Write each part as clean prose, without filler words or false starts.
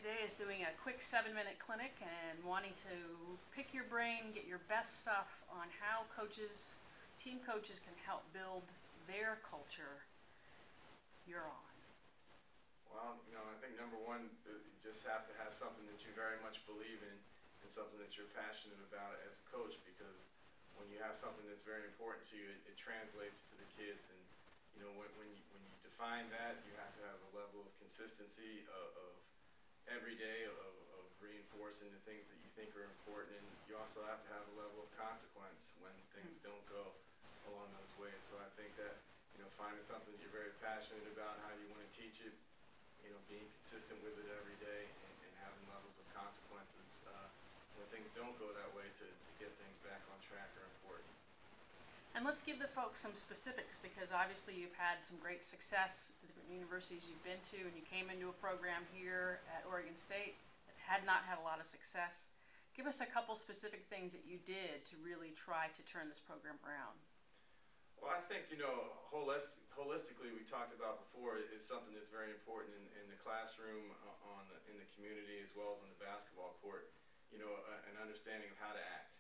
today is doing a quick 7-minute clinic and wanting to pick your brain, get your best stuff on how coaches, team coaches can help build their culture. You're on. Well, I think number one, you just have to have something that you very much believe in and something that you're passionate about as a coach, because when you have something that's very important to you, it translates to the kids. And when you define that, you have to have a level of consistency of every day of reinforcing the things that you think are important, and you also have to have a level of consequence when things don't go along those ways. So I think that finding something that you're very passionate about, how you want to teach it, being consistent with it every day, and having levels of consequences when things don't go that way to get things back on track are important. And let's give the folks some specifics, because obviously you've had some great success at the different universities you've been to, and you came into a program here at Oregon State that had not had a lot of success. Give us a couple specific things that you did to really try to turn this program around. Well, I think, holistically, we talked about before, is something that's very important in the classroom, in the community, as well as on the basketball court, an understanding of how to act.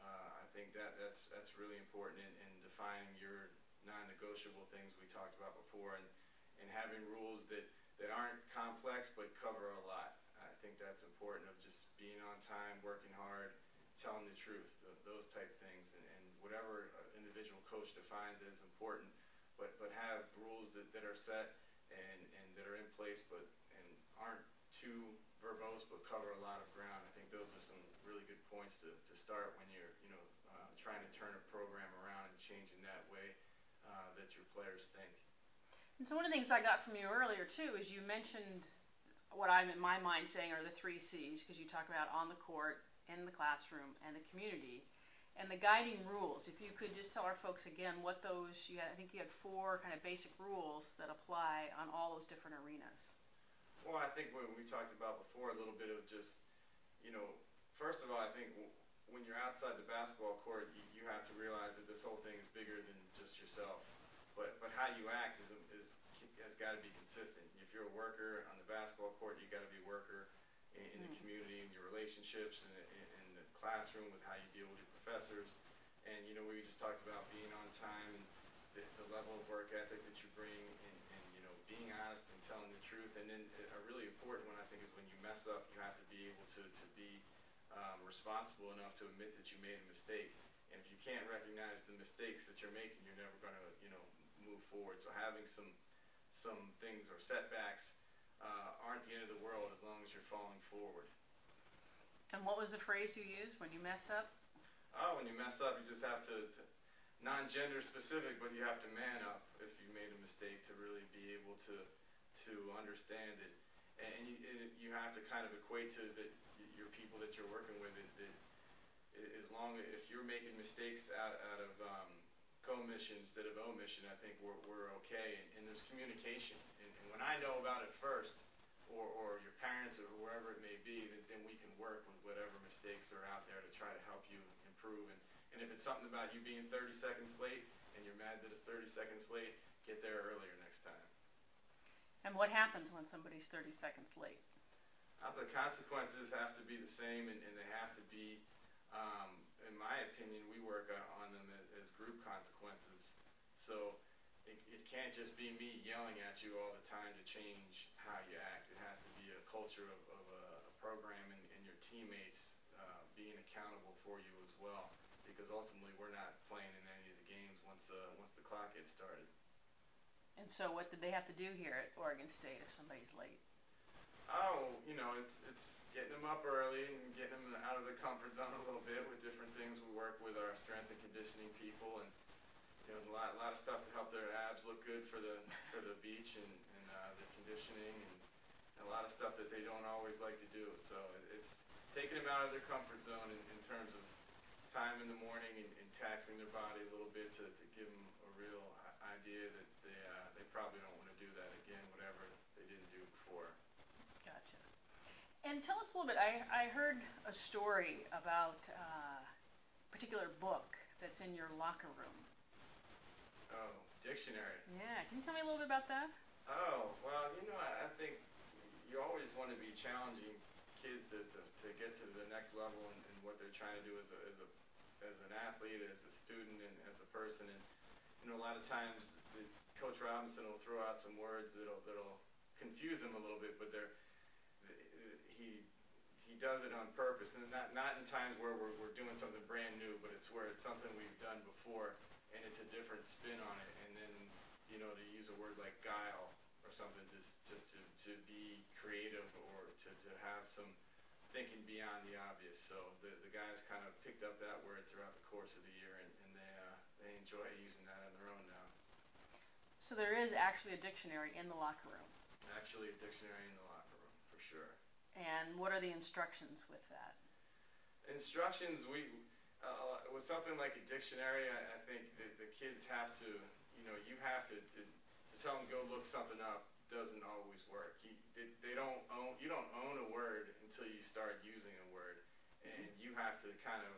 I think that's really important in defining your non-negotiable things we talked about before, and having rules that aren't complex but cover a lot. I think that's important, of just being on time, working hard, telling the truth, those type things, and whatever individual coach defines as important, but have rules that are set and that are in place, and aren't too verbose but cover a lot of ground. I think those are some really good points to start when you're trying to turn a program around and changing that way that your players think. And so one of the things I got from you earlier too is you mentioned what I'm in my mind saying are the 3 C's, because you talk about on the court, in the classroom, and the community, and the guiding rules. If you could just tell our folks again what those, I think you had 4 kind of basic rules that apply on all those different arenas. Well, I think what we talked about before, a little bit of just, first of all, I think when you're outside the basketball court, you have to realize that this whole thing is bigger than just yourself. But how you act has got to be consistent. If you're a worker on the basketball court, you got to be a worker in the community, in your relationships, in the classroom, with how you deal with your professors. And we just talked about being on time, and the level of work ethic that you bring, and being honest and telling the truth. And then a really important one, I think, is when you mess up, you have to be able to be responsible enough to admit that you made a mistake. And if you can't recognize the mistakes that you're making, you're never going to move forward. So having some things or setbacks aren't the end of the world, as long as you're falling forward. And what was the phrase you used when you mess up? Oh, when you mess up, you just have to non-gender specific, but you have to man up if you made a mistake, to really be able to understand it. And you have to kind of equate to your people that you're working with, if you're making mistakes out of commission instead of omission, I think we're okay. And there's communication. And when I know about it first, or your parents or whoever it may be, then we can work with whatever mistakes are out there to try to help you improve. And if it's something about you being 30 seconds late and you're mad that it's 30 seconds late, get there earlier next time. And what happens when somebody's 30 seconds late? The consequences have to be the same, and they have to be, in my opinion, we work on them as group consequences. So it can't just be me yelling at you all the time to change how you act. It has to be a culture of a program, and your teammates being accountable for you as well, because ultimately we're not playing in any of the games once the clock gets started. And so what did they have to do here at Oregon State if somebody's late? Oh, it's getting them up early and getting them out of their comfort zone a little bit with different things. We work with our strength and conditioning people, and a lot of stuff to help their abs look good for the beach, and the conditioning, and a lot of stuff that they don't always like to do. So it's taking them out of their comfort zone in terms of time in the morning, and taxing their body a little bit to give them a real idea that they probably don't want to do that again, whatever they didn't do before. Gotcha. And tell us a little bit, I heard a story about a particular book that's in your locker room. Oh, dictionary. Yeah, can you tell me a little bit about that? Oh, well, I think you always want to be challenging kids to get to the next level and what they're trying to do as an athlete, as a student, and as a person. And a lot of times Coach Robinson will throw out some words that'll confuse them a little bit, but he does it on purpose, and not in times where we're doing something brand new, but it's where it's something we've done before, and it's a different spin on it. And then to use a word like guile or something, just to be creative or to have some thinking beyond the obvious. So the guys kind of picked up that word throughout the course of the year, and they enjoy using that on their own now. So there is actually a dictionary in the locker room. Actually a dictionary in the locker room, for sure. And what are the instructions with that? Instructions, with something like a dictionary, I think the kids have to, you have to tell them go look something up doesn't always work. You don't own a word until you start using a word, and you have to kind of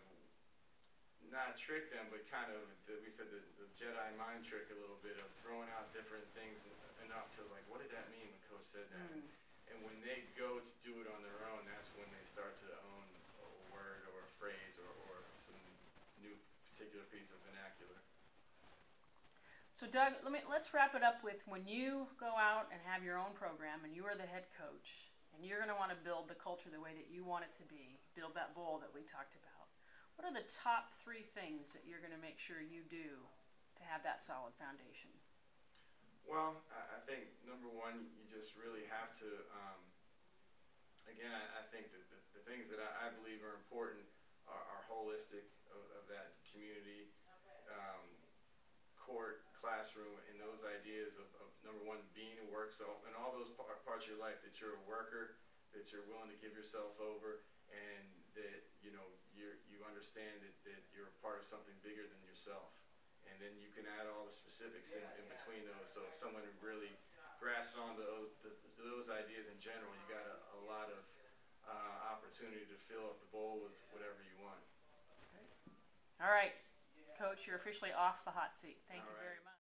not trick them, but kind of we said the Jedi mind trick a little bit of throwing out different things enough to like, what did that mean when Coach said that? And when they go to do it on their own, that's when they start to own a word or a phrase or some new particular piece of vernacular. So Doug, let's wrap it up with when you go out and have your own program and you are the head coach and you're going to want to build the culture the way that you want it to be, build that bowl that we talked about. What are the top 3 things that you're going to make sure you do to have that solid foundation? Well, I think number one, you just really have to, again, I think that the things that I believe are important are holistic of that community, court, classroom, and those ideas of number one, being a work, so in all those parts of your life that you're a worker, that you're willing to give yourself over, and that you understand that you're a part of something bigger than yourself. And then you can add all the specifics in between those. So if someone really grasps on those ideas in general, you got a lot of opportunity to fill up the bowl with whatever you want. All right, Coach, you're officially off the hot seat. Thank you very much.